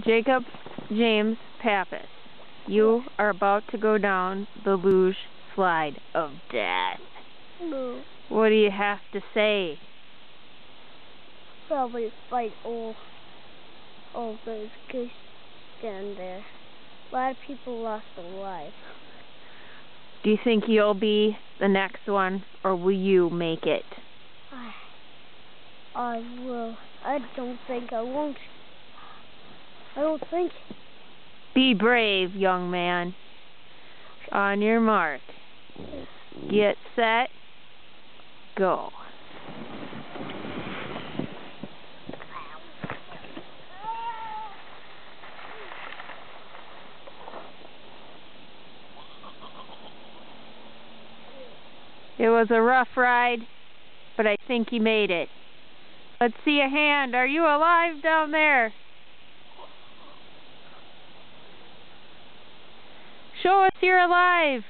Jacob James Pappas, you are about to go down the luge slide of death. No. What do you have to say? Probably fight all those ghosts down there. A lot of people lost their lives. Do you think you'll be the next one, or will you make it? I will. I don't think I won't. I don't think. Be brave, young man. On your mark. Get set. Go. It was a rough ride, but I think you made it. Let's see a hand. Are you alive down there? Show us you're alive.